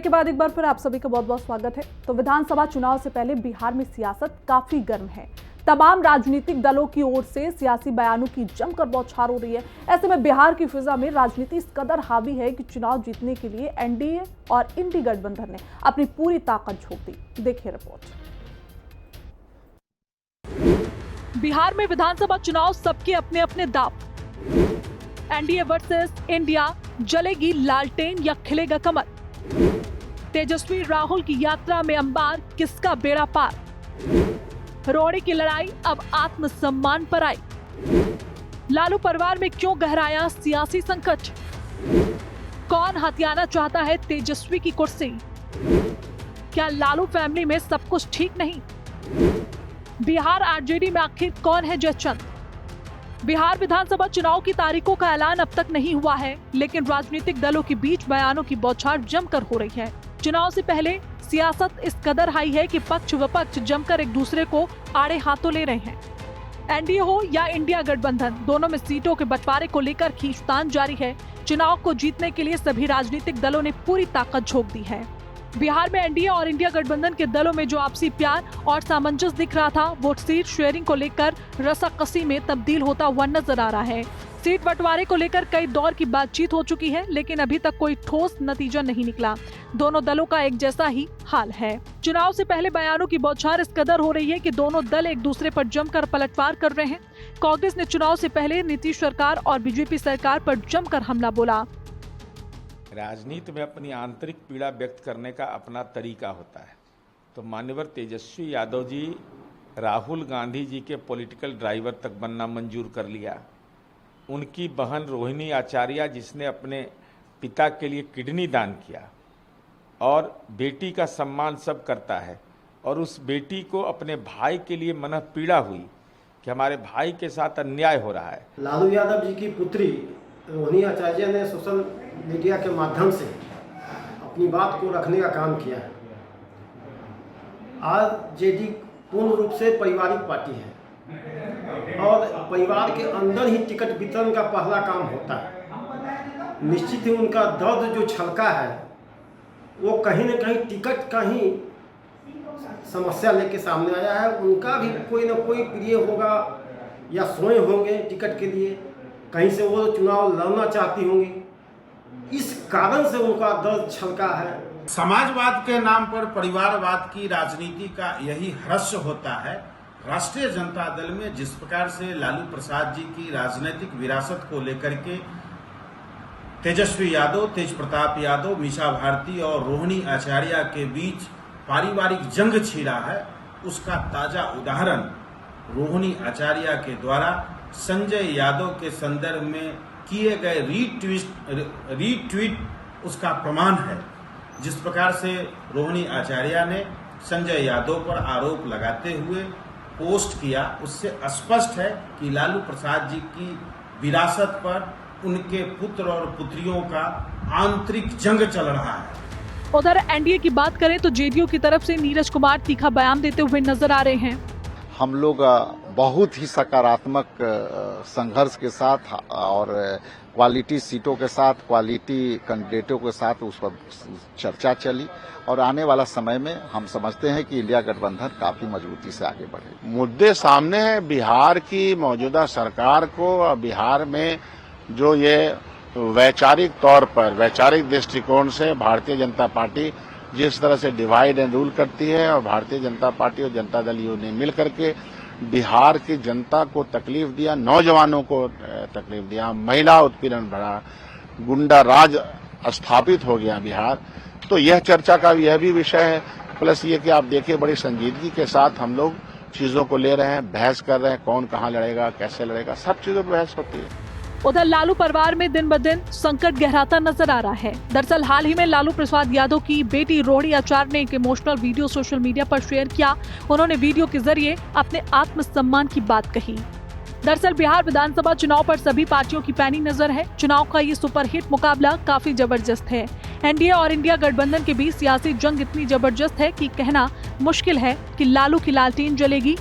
के बाद एक बार फिर आप सभी का बहुत बहुत स्वागत है। तो विधानसभा चुनाव से पहले बिहार में सियासत काफी गर्म है। तमाम राजनीतिक दलों की ओर से सियासी बयानों की जमकर बौछार हो रही है। ऐसे में बिहार की फिजा में राजनीति इस कदर हावी है कि चुनाव जीतने के लिए एनडीए और इंडी गठबंधन ने अपनी पूरी ताकत झोंक दी। देखिए रिपोर्ट। बिहार में विधानसभा चुनाव सबके अपने अपने दांव। एनडीए वर्सेस इंडिया, जलेगी लालटेन या खिलेगा कमल। तेजस्वी राहुल की यात्रा में अंबार, किसका बेड़ा पार। रोहड़ी की लड़ाई अब आत्मसम्मान पर आई। लालू परिवार में क्यों गहराया सियासी संकट। कौन हथियाना चाहता है तेजस्वी की कुर्सी। क्या लालू फैमिली में सब कुछ ठीक नहीं। बिहार आरजेडी में आखिर कौन है जयचंद। बिहार विधानसभा चुनाव की तारीखों का ऐलान अब तक नहीं हुआ है, लेकिन राजनीतिक दलों के बीच बयानों की बौछार जमकर हो रही है। चुनाव से पहले सियासत इस कदर हाई है कि पक्ष विपक्ष जमकर एक दूसरे को आड़े हाथों ले रहे हैं। एनडीए हो या इंडिया गठबंधन, दोनों में सीटों के बंटवारे को लेकर खींचतान जारी है। चुनाव को जीतने के लिए सभी राजनीतिक दलों ने पूरी ताकत झोंक दी है। बिहार में एनडीए और इंडिया गठबंधन के दलों में जो आपसी प्यार और सामंजस्य दिख रहा था, वो सीट शेयरिंग को लेकर रस्साकसी में तब्दील होता हुआ नजर आ रहा है। सीट बंटवारे को लेकर कई दौर की बातचीत हो चुकी है, लेकिन अभी तक कोई ठोस नतीजा नहीं निकला। दोनों दलों का एक जैसा ही हाल है। चुनाव से पहले बयानों की बौछार इस कदर हो रही है कि दोनों दल एक दूसरे पर जमकर पलटवार कर रहे हैं। कांग्रेस ने चुनाव से पहले नीतीश सरकार और बीजेपी सरकार पर जमकर हमला बोला। राजनीति में अपनी आंतरिक पीड़ा व्यक्त करने का अपना तरीका होता है। तो मान्यवर तेजस्वी यादव जी राहुल गांधी जी के पॉलिटिकल ड्राइवर तक बनना मंजूर कर लिया। उनकी बहन रोहिणी आचार्य, जिसने अपने पिता के लिए किडनी दान किया और बेटी का सम्मान सब करता है, और उस बेटी को अपने भाई के लिए मन पीड़ा हुई कि हमारे भाई के साथ अन्याय हो रहा है। लालू यादव जी की पुत्री रोहिणी आचार्य ने सोशल मीडिया के माध्यम से अपनी बात को रखने का काम किया है। आरजेडी पूर्ण रूप से पारिवारिक पार्टी है और परिवार के अंदर ही टिकट वितरण का पहला काम होता है। निश्चित ही उनका दर्द जो छलका है वो कहीं न कहीं टिकट का ही समस्या लेके सामने आया है। उनका भी कोई न कोई प्रिय होगा या सोए होंगे टिकट के लिए, कहीं से वो चुनाव लड़ना चाहती होंगी, इस कारण से उनका दर्द छलका है। समाजवाद के नाम पर परिवारवाद की राजनीति का यही ह्रस्व होता है। राष्ट्रीय जनता दल में जिस प्रकार से लालू प्रसाद जी की राजनीतिक विरासत को लेकर के तेजस्वी यादव, तेज प्रताप यादव, मीसा भारती और रोहिणी आचार्य के बीच पारिवारिक जंग छिड़ा है, उसका ताजा उदाहरण रोहिणी आचार्य के द्वारा संजय यादव के संदर्भ में किए गए रीट्वीट उसका प्रमाण है। जिस प्रकार से रोहिणी आचार्य ने संजय यादव पर आरोप लगाते हुए पोस्ट किया, उससे स्पष्ट है कि लालू प्रसाद जी की विरासत पर उनके पुत्र और पुत्रियों का आंतरिक जंग चल रहा है। उधर एनडीए की बात करें तो जेडीयू की तरफ से नीरज कुमार तीखा बयान देते हुए नजर आ रहे हैं। हम लोग बहुत ही सकारात्मक संघर्ष के साथ और क्वालिटी सीटों के साथ, क्वालिटी कैंडिडेटों के साथ उस पर चर्चा चली, और आने वाला समय में हम समझते हैं कि इंडिया गठबंधन काफी मजबूती से आगे बढ़ेगा। मुद्दे सामने हैं। बिहार की मौजूदा सरकार को बिहार में जो ये वैचारिक तौर पर, वैचारिक दृष्टिकोण से भारतीय जनता पार्टी जिस तरह से डिवाइड एंड रूल करती है, और भारतीय जनता पार्टी और जनता दल ने मिल करके बिहार की जनता को तकलीफ दिया, नौजवानों को तकलीफ दिया, महिला उत्पीड़न बढ़ा, गुंडा राज स्थापित हो गया बिहार। तो यह चर्चा का यह भी विषय है। प्लस ये कि आप देखिए बड़ी संजीदगी के साथ हम लोग चीजों को ले रहे हैं, बहस कर रहे हैं, कौन कहाँ लड़ेगा, कैसे लड़ेगा, सब चीजों पर बहस होती है। उधर लालू परिवार में दिन ब दिन संकट गहराता नजर आ रहा है। दरअसल हाल ही में लालू प्रसाद यादव की बेटी रोहड़ी आचार्य ने एक इमोशनल वीडियो सोशल मीडिया पर शेयर किया। उन्होंने वीडियो के जरिए अपने आत्मसम्मान की बात कही। दरअसल बिहार विधानसभा चुनाव पर सभी पार्टियों की पैनी नजर है। चुनाव का ये सुपरहिट मुकाबला काफी जबरदस्त है। एनडीए और इंडिया गठबंधन के बीच सियासी जंग इतनी जबरदस्त है कि कहना मुश्किल है कि लालू की लालटेन जलेगी